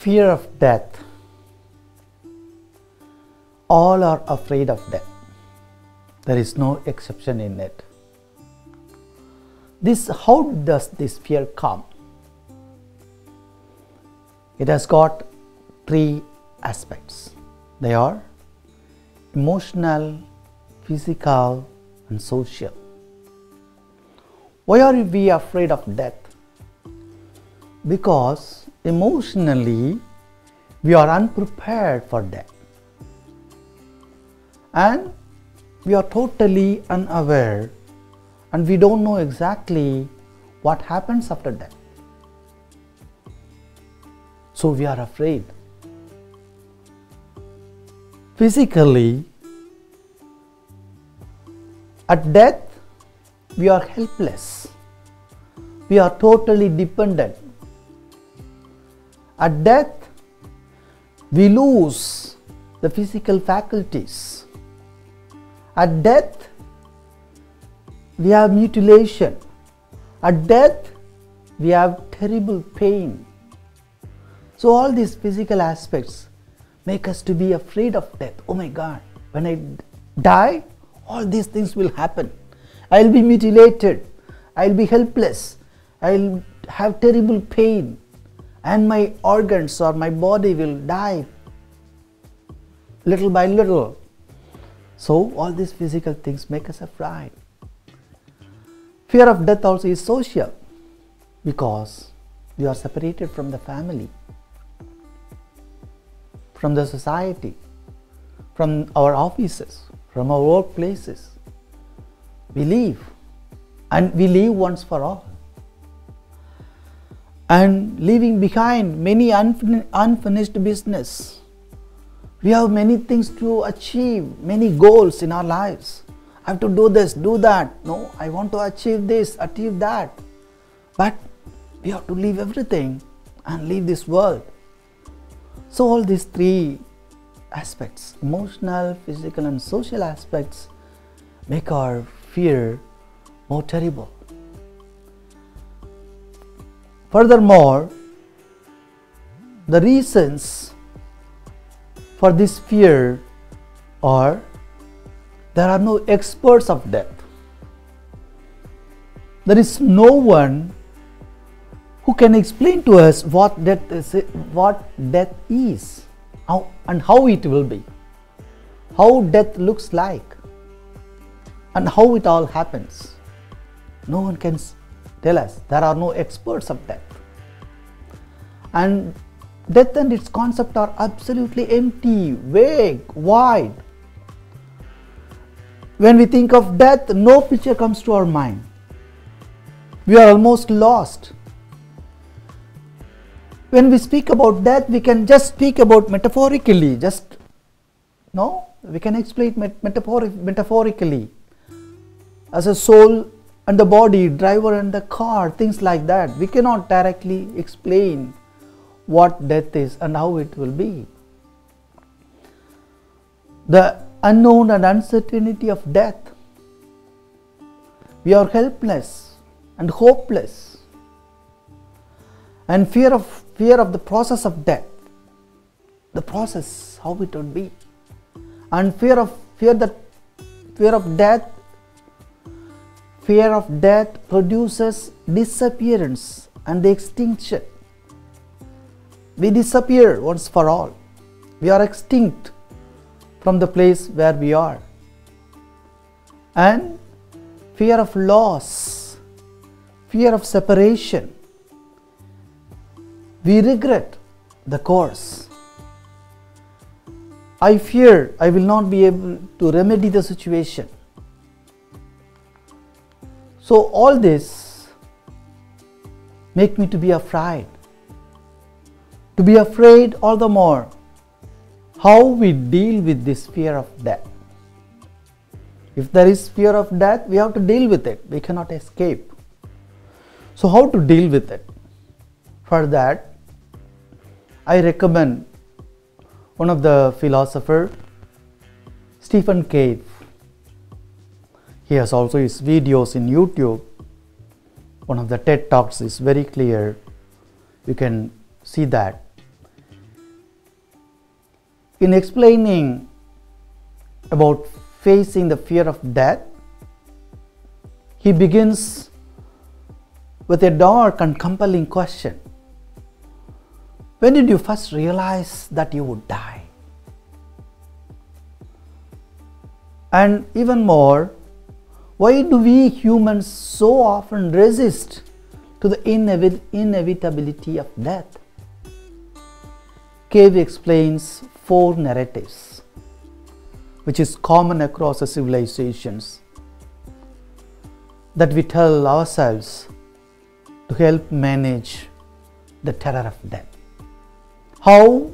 Fear of death. All are afraid of death. There is no exception in it. How does this fear come? It has got three aspects. They are emotional, physical, and social. Why are we afraid of death? Because emotionally we are unprepared for death, and we are totally unaware, and we don't know exactly what happens after death. So we are afraid. Physically, at death we are helpless. We are totally dependent. At death, we lose the physical faculties. At death, we have mutilation. At death, we have terrible pain. So all these physical aspects make us to be afraid of death. Oh my God, when I die, all these things will happen. I will be mutilated. I will be helpless. I will have terrible pain. And my organs or my body will die little by little. So all these physical things make us afraid. Fear of death also is social, because we are separated from the family, from the society, from our offices, from our workplaces. We leave, and we leave once for all. And leaving behind many unfinished business. We have many things to achieve, many goals in our lives. I have to do this, do that. No, I want to achieve this, achieve that. But we have to leave everything and leave this world. So all these three aspects, emotional, physical, and social aspects, make our fear more terrible. Furthermore, the reasons for this fear are there are no experts of death. There is no one who can explain to us what death is, and how it will be, how death looks like, and how it all happens. No one can tell us. There are no experts of death. And death and its concept are absolutely empty, vague, void. When we think of death, no picture comes to our mind. We are almost lost. When we speak about death, we can just speak about metaphorically. We can explain metaphorically. As a soul and the body, driver and the car, things like that. We cannot directly explain what death is and how it will be. The unknown and uncertainty of death. We are helpless and hopeless. And fear of the process of death. The process, how it would be. And fear of death. Fear of death produces disappearance and the extinction. We disappear once for all. We are extinct from the place where we are. And fear of loss, fear of separation. We regret the course. I fear I will not be able to remedy the situation. So all this make me to be afraid. To be afraid all the more. How we deal with this fear of death. If there is fear of death, we have to deal with it. We cannot escape. So how to deal with it? For that, I recommend one of the philosophers, Stephen Cave. He has also his videos in YouTube. One of the TED Talks is very clear. You can see that. in explaining about facing the fear of death, he begins with a dark and compelling question. When did you first realize that you would die? And even more, why do we humans so often resist to the inevitability of death? Cave explains 4 narratives, which is common across the civilizations, that we tell ourselves to help manage the terror of death. How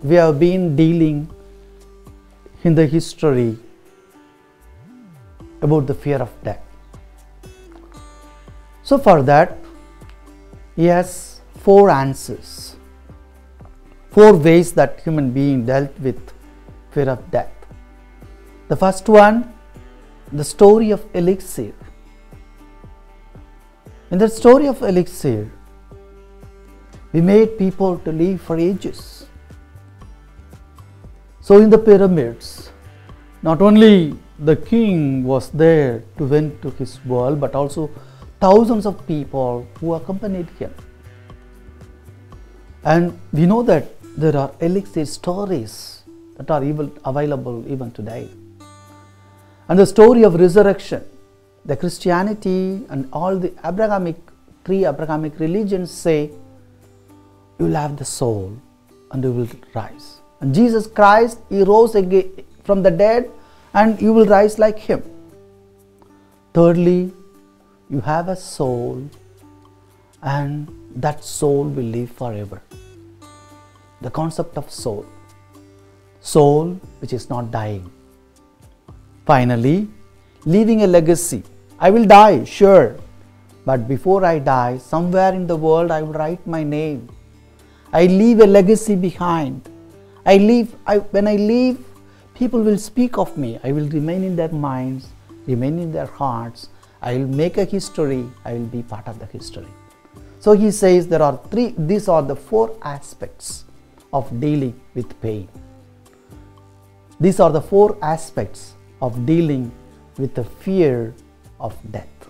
we have been dealing in the history about the fear of death. So for that, he has 4 answers, 4 ways that human being dealt with fear of death. The first one, the story of elixir. In the story of elixir, we made people to live for ages. So in the pyramids, not only the king was there to went to his world, but also thousands of people who accompanied him. And we know that there are elixir stories that are even available even today. And the story of resurrection, the Christianity and all the three Abrahamic religions say, you will have the soul and you will rise. And Jesus Christ, he rose again from the dead and you will rise like him. Thirdly, you have a soul and that soul will live forever. The concept of soul. Soul which is not dying. Finally, leaving a legacy. I will die, sure. But before I die, somewhere in the world I will write my name. I leave a legacy behind. When I leave, people will speak of me. I will remain in their minds, remain in their hearts. I will make a history. I will be part of the history. So he says these are the 4 aspects of dealing with pain. These are the 4 aspects of dealing with the fear of death.